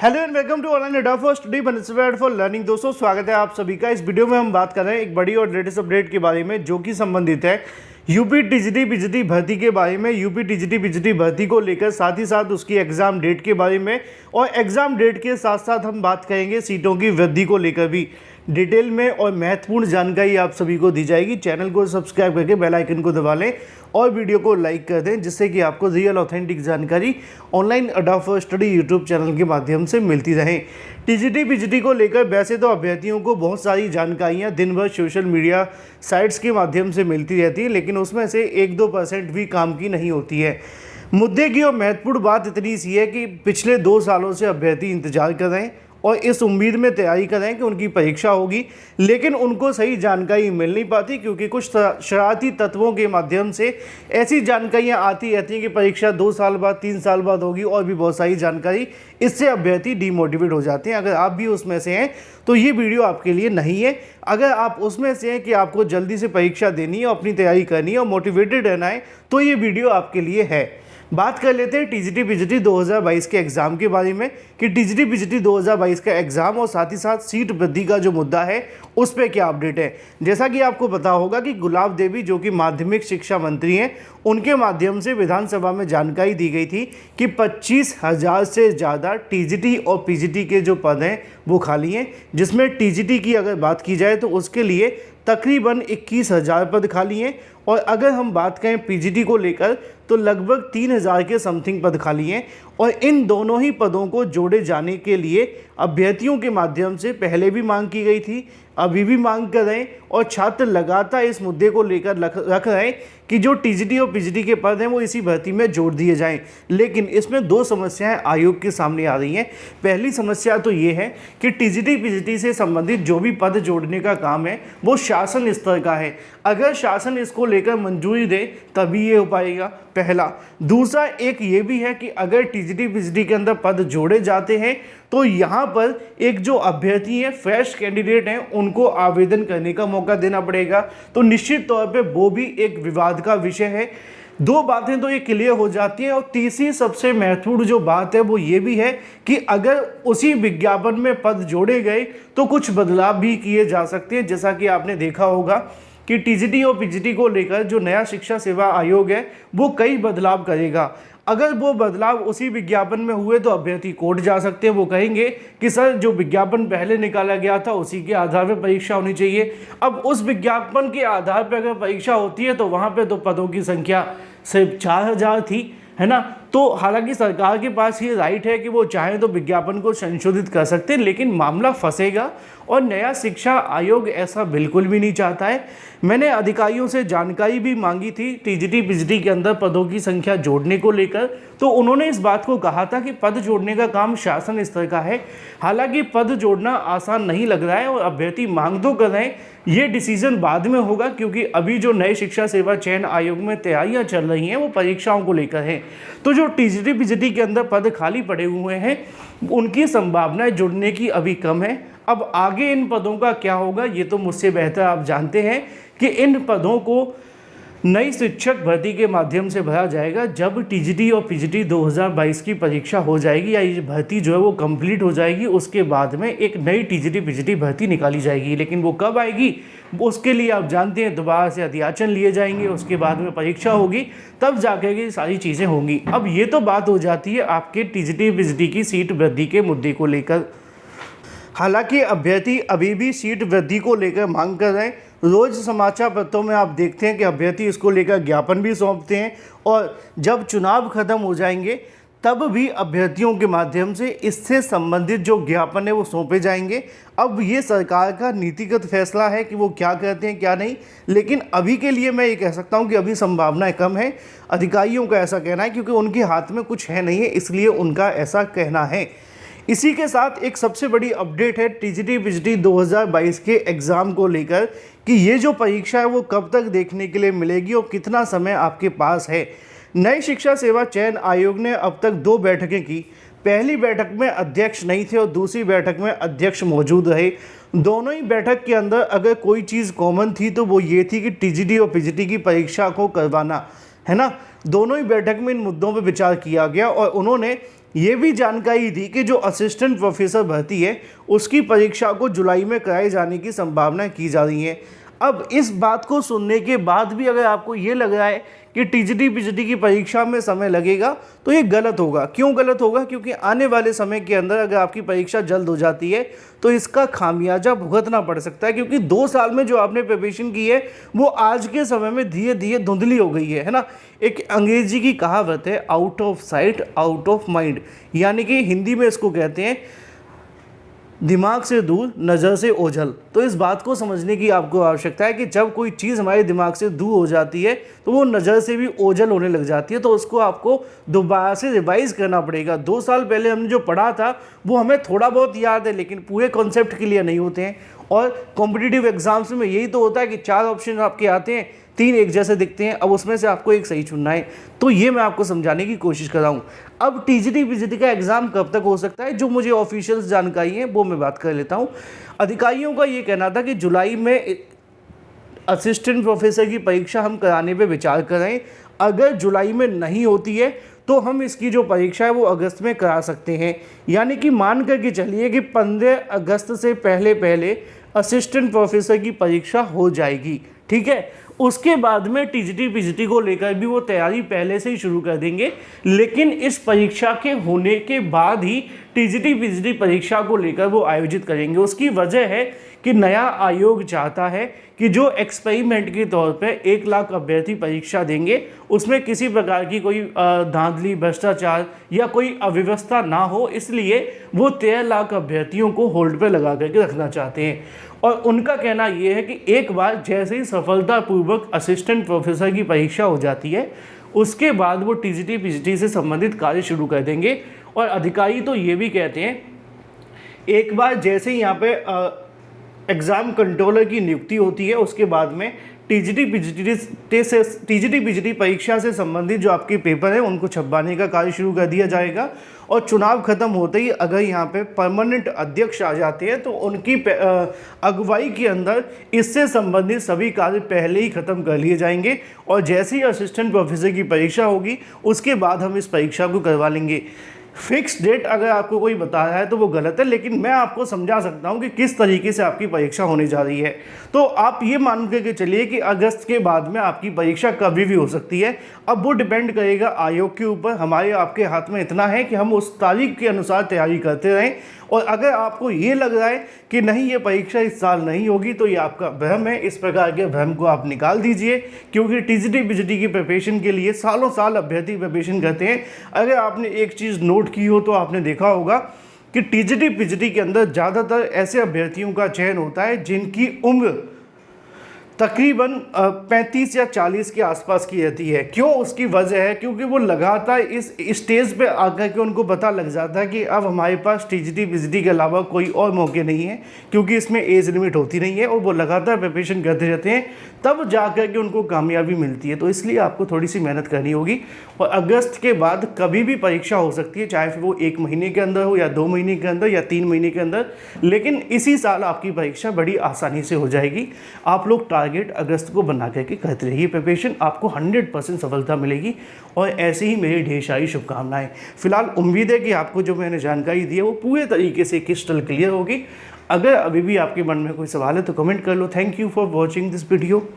Hello and welcome to online Adda for study benefit for learning. दोस्तों स्वागत है आप सभी का। इस वीडियो में हम बात कर रहे हैं एक बड़ी और लेटेस्ट अपडेट के बारे में जो कि संबंधित है यूपी टीजीटी पीजीटी भर्ती के बारे में। यूपी टीजीटी पीजीटी भर्ती को लेकर साथ ही साथ उसकी एग्जाम डेट के बारे में, और एग्जाम डेट के साथ साथ हम बात करेंगे सीटों की वृद्धि को लेकर भी डिटेल में, और महत्वपूर्ण जानकारी आप सभी को दी जाएगी। चैनल को सब्सक्राइब करके बेल आइकन को दबा लें और वीडियो को लाइक कर दें, जिससे कि आपको रियल ऑथेंटिक जानकारी online Adda for study YouTube channel के माध्यम से मिलती रहे। टीजीटी पीजीटी को लेकर वैसे तो अभ्यर्थियों को बहुत सारी जानकारियां दिन भर सोशल मीडिया साइट्स के माध्यम से मिलती रहती है, लेकिन उसमें से 1-2% भी काम की नहीं होती है। मुद्दे की और महत्वपूर्ण बात इतनी सी है कि पिछले 2 सालों से अभ्यर्थी इंतजार कर रहे हैं और इस उम्मीद में तैयारी कर रहे हैं कि उनकी परीक्षा होगी, लेकिन उनको सही जानकारी मिल नहीं पाती, क्योंकि कुछ शरारती तत्वों के माध्यम से ऐसी जानकारियां आती रहती हैं कि परीक्षा 2 साल बाद 3 साल बाद होगी, और भी बहुत सारी जानकारी। इससे अभ्यर्थी डीमोटिवेट हो जाते हैं। अगर आप भी उसमें से हैं तो ये वीडियो आपके लिए नहीं है। अगर आप उसमें से हैं कि आपको जल्दी से परीक्षा देनी है, अपनी तैयारी करनी है और मोटिवेटेड रहना है, तो ये वीडियो आपके लिए है। बात कर लेते हैं टीजीटी पीजीटी 2022 के एग्ज़ाम के बारे में कि टीजीटी पीजीटी 2022 का एग्ज़ाम और साथ ही साथ सीट वृद्धि का जो मुद्दा है उस पर क्या अपडेट है। जैसा कि आपको पता होगा कि गुलाब देवी जो कि माध्यमिक शिक्षा मंत्री हैं, उनके माध्यम से विधानसभा में जानकारी दी गई थी कि 25,000 से ज़्यादा टीजीटी और पीजीटी के जो पद हैं वो खाली हैं, जिसमें टीजीटी की अगर बात की जाए तो उसके लिए तकरीबन 21,000 पद खाली हैं, और अगर हम बात करें पीजीटी को लेकर तो लगभग 3,000 के समथिंग पद खाली हैं। और इन दोनों ही पदों को जोड़े जाने के लिए अभ्यर्थियों के माध्यम से पहले भी मांग की गई थी, अभी भी मांग कर रहे हैं, और छात्र लगातार इस मुद्दे को लेकर रख रहे हैं कि जो टीजीटी और पीजीटी के पद हैं वो इसी भर्ती में जोड़ दिए जाएं। लेकिन इसमें 2 समस्याएं आयोग के सामने आ रही हैं। पहली समस्या तो ये है कि टीजीटी पीजीटी से संबंधित जो भी पद जोड़ने का काम है वो शासन स्तर का है। अगर शासन इसको लेकर मंजूरी दे तभी ये हो पाएगा, पहला। दूसरा एक ये भी है कि अगर टीजीटी पीजीटी के अंदर पद जोड़े जाते हैं तो यहाँ पर एक जो अभ्यर्थी हैं, फ्रेश कैंडिडेट हैं, उनको आवेदन करने का मौका देना पड़ेगा। तो निश्चित तौर पे वो भी एक विवाद का विषय है। 2 बातें तो ये क्लियर हो जाती हैं। और तीसरी सबसे महत्वपूर्ण जो बात है वो ये भी है कि अगर उसी विज्ञापन में पद जोड़े गए तो कुछ बदलाव भी किए जा सकते हैं। जैसा कि आपने देखा होगा कि टीजीटी और पीजीटी को लेकर जो नया शिक्षा सेवा आयोग है वो कई बदलाव करेगा। अगर वो बदलाव उसी विज्ञापन में हुए तो अभ्यर्थी कोर्ट जा सकते हैं। वो कहेंगे कि सर जो विज्ञापन पहले निकाला गया था उसी के आधार पर परीक्षा होनी चाहिए। अब उस विज्ञापन के आधार पर अगर परीक्षा होती है तो वहाँ पे तो पदों की संख्या सिर्फ 4,000 थी, है ना। तो हालांकि सरकार के पास ये राइट है कि वो चाहे तो विज्ञापन को संशोधित कर सकते हैं, लेकिन मामला फंसेगा, और नया शिक्षा आयोग ऐसा बिल्कुल भी नहीं चाहता है। मैंने अधिकारियों से जानकारी भी मांगी थी टीजीटी पीजीटी के अंदर पदों की संख्या जोड़ने को लेकर, तो उन्होंने इस बात को कहा था कि पद जोड़ने का काम शासन स्तर का है। हालांकि पद जोड़ना आसान नहीं लग रहा है और अभ्यर्थी मांग तो कर रहे हैं। ये डिसीजन बाद में होगा, क्योंकि अभी जो नए शिक्षा सेवा चयन आयोग में तैयारियां चल रही हैं वो परीक्षाओं को लेकर हैं। तो जो टीजीटी पीजीटी के अंदर पद खाली पड़े हुए हैं उनकी संभावनाएं जुड़ने की अभी कम है। अब आगे इन पदों का क्या होगा ये तो मुझसे बेहतर आप जानते हैं कि इन पदों को नई शिक्षक भर्ती के माध्यम से भरा जाएगा जब टीजीटी और पीजीटी 2022 की परीक्षा हो जाएगी, या ये भर्ती जो है वो कंप्लीट हो जाएगी। उसके बाद में एक नई टीजीटी पीजीटी भर्ती निकाली जाएगी, लेकिन वो कब आएगी उसके लिए आप जानते हैं दोबारा से अध्याचन लिए जाएंगे, उसके बाद में परीक्षा होगी, तब जाकर ये सारी चीज़ें होंगी। अब ये तो बात हो जाती है आपके टीजीटी पीजीटी की सीट वृद्धि के मुद्दे को लेकर। हालांकि अभ्यर्थी अभी भी सीट वृद्धि को लेकर मांग कर रहे हैं। रोज समाचार पत्रों में आप देखते हैं कि अभ्यर्थी इसको लेकर ज्ञापन भी सौंपते हैं, और जब चुनाव खत्म हो जाएंगे तब भी अभ्यर्थियों के माध्यम से इससे संबंधित जो ज्ञापन है वो सौंपे जाएंगे। अब ये सरकार का नीतिगत फैसला है कि वो क्या कहते हैं क्या नहीं, लेकिन अभी के लिए मैं ये कह सकता हूँ कि अभी संभावनाएं कम है। अधिकारियों का ऐसा कहना है, क्योंकि उनके हाथ में कुछ है नहीं है, इसलिए उनका ऐसा कहना है। इसी के साथ एक सबसे बड़ी अपडेट है टीजीटी पीजीटी 2022 के एग्ज़ाम को लेकर कि ये जो परीक्षा है वो कब तक देखने के लिए मिलेगी और कितना समय आपके पास है। नई शिक्षा सेवा चयन आयोग ने अब तक 2 बैठकें की। पहली बैठक में अध्यक्ष नहीं थे और दूसरी बैठक में अध्यक्ष मौजूद रहे। दोनों ही बैठक के अंदर अगर कोई चीज़ कॉमन थी तो वो ये थी कि टीजीटी और पीजीटी की परीक्षा को करवाना, है ना। दोनों ही बैठक में इन मुद्दों पर विचार किया गया और उन्होंने ये भी जानकारी दी कि जो असिस्टेंट प्रोफेसर भर्ती है उसकी परीक्षा को जुलाई में कराए जाने की संभावना की जा रही है। अब इस बात को सुनने के बाद भी अगर आपको ये लग रहा है कि टीजीटी पीजीटी की परीक्षा में समय लगेगा तो ये गलत होगा। क्यों गलत होगा? क्योंकि आने वाले समय के अंदर अगर आपकी परीक्षा जल्द हो जाती है तो इसका खामियाजा भुगतना पड़ सकता है, क्योंकि 2 साल में जो आपने प्रिपरेशन की है वो आज के समय में धीरे धीरे धुंधली हो गई है ना। एक अंग्रेजी की कहावत है, out of sight out of mind, यानी कि हिंदी में इसको कहते हैं दिमाग से दूर नज़र से ओझल। तो इस बात को समझने की आपको आवश्यकता है कि जब कोई चीज़ हमारे दिमाग से दूर हो जाती है तो वो नज़र से भी ओझल होने लग जाती है, तो उसको आपको दोबारा से रिवाइज़ करना पड़ेगा। 2 साल पहले हमने जो पढ़ा था वो हमें थोड़ा बहुत याद है, लेकिन पूरे कॉन्सेप्ट क्लियर नहीं होते हैं। और कॉम्पिटिटिव एग्जाम्स में यही तो होता है कि 4 ऑप्शन आपके आते हैं, 3 एक जैसे दिखते हैं, अब उसमें से आपको एक सही चुनना है। तो ये मैं आपको समझाने की कोशिश कर रहा हूँ। अब टीजीटी पीजीटी का एग्ज़ाम कब तक हो सकता है, जो मुझे ऑफिशियल जानकारी है वो मैं बात कर लेता हूँ। अधिकारियों का ये कहना था कि जुलाई में असिस्टेंट प्रोफेसर की परीक्षा हम कराने पे विचार कर रहे हैं। अगर जुलाई में नहीं होती है तो हम इसकी जो परीक्षा है वो अगस्त में करा सकते हैं। यानी कि मान करके चलिए कि 15 अगस्त से पहले पहले असिस्टेंट प्रोफेसर की परीक्षा हो जाएगी, ठीक है। उसके बाद में टीजीटी पीजीटी को लेकर भी वो तैयारी पहले से ही शुरू कर देंगे, लेकिन इस परीक्षा के होने के बाद ही टीजीटी पीजीटी परीक्षा को लेकर वो आयोजित करेंगे। उसकी वजह है कि नया आयोग चाहता है कि जो एक्सपेरिमेंट के तौर पे 1 लाख अभ्यर्थी परीक्षा देंगे उसमें किसी प्रकार की कोई धांधली, भ्रष्टाचार या कोई अव्यवस्था ना हो, इसलिए वो 13 लाख अभ्यर्थियों को होल्ड पे लगा करके रखना चाहते हैं। और उनका कहना ये है कि एक बार जैसे ही सफलतापूर्वक असिस्टेंट प्रोफेसर की परीक्षा हो जाती है उसके बाद वो टीजीटी पीजीटी से संबंधित कार्य शुरू कर देंगे। और अधिकारी तो ये भी कहते हैं एक बार जैसे ही यहाँ पे एग्ज़ाम कंट्रोलर की नियुक्ति होती है उसके बाद में टीजीटी पीजीटी परीक्षा से संबंधित जो आपके पेपर हैं उनको छपवाने का कार्य शुरू कर दिया जाएगा। और चुनाव खत्म होते ही अगर यहाँ पे परमानेंट अध्यक्ष आ जाते हैं तो उनकी अगुवाई के अंदर इससे संबंधित सभी कार्य पहले ही खत्म कर लिए जाएंगे। और जैसे ही असिस्टेंट प्रोफेसर की परीक्षा होगी उसके बाद हम इस परीक्षा को करवा लेंगे। फिक्स डेट अगर आपको कोई बता रहा है तो वो गलत है, लेकिन मैं आपको समझा सकता हूँ कि किस तरीके से आपकी परीक्षा होने जा रही है। तो आप ये मान के चलिए कि अगस्त के बाद में आपकी परीक्षा कभी भी हो सकती है। अब वो डिपेंड करेगा आयोग के ऊपर। हमारे आपके हाथ में इतना है कि हम उस तारीख के अनुसार तैयारी करते रहें। और अगर आपको ये लग रहा है कि नहीं ये परीक्षा इस साल नहीं होगी तो ये आपका भ्रम है। इस प्रकार के भ्रम को आप निकाल दीजिए, क्योंकि टीजीटी पीजीटी की प्रिपरेशन के लिए सालों साल अभ्यर्थी प्रिपरेशन करते हैं। अगर आपने एक चीज़ नोट की हो तो आपने देखा होगा कि टीजीटी पीजीटी के अंदर ज़्यादातर ऐसे अभ्यर्थियों का चयन होता है जिनकी उम्र तकरीबन 35 या 40 के आसपास की रहती है। क्यों? उसकी वजह है क्योंकि वो लगातार इस स्टेज पे आकर के उनको पता लग जाता है कि अब हमारे पास टीजीटी पीजीटी के अलावा कोई और मौके नहीं है, क्योंकि इसमें एज लिमिट होती नहीं है। और वो लगातार प्रिपरेशन करते रहते हैं, तब जाकर के उनको कामयाबी मिलती है। तो इसलिए आपको थोड़ी सी मेहनत करनी होगी। और अगस्त के बाद कभी भी परीक्षा हो सकती है, चाहे फिर वो 1 महीने के अंदर हो या 2 महीने के अंदर या 3 महीने के अंदर, लेकिन इसी साल आपकी परीक्षा बड़ी आसानी से हो जाएगी। आप लोग टारगेट अगस्त को बना करके करते रहिए प्रिपरेशन, आपको 100% सफलता मिलेगी। और ऐसे ही मेरी ढेर सारी शुभकामनाएं। फिलहाल उम्मीद है कि आपको जो मैंने जानकारी दी है वो पूरे तरीके से क्रिस्टल क्लियर होगी। अगर अभी भी आपके मन में कोई सवाल है तो कमेंट कर लो। Thank you for watching this video.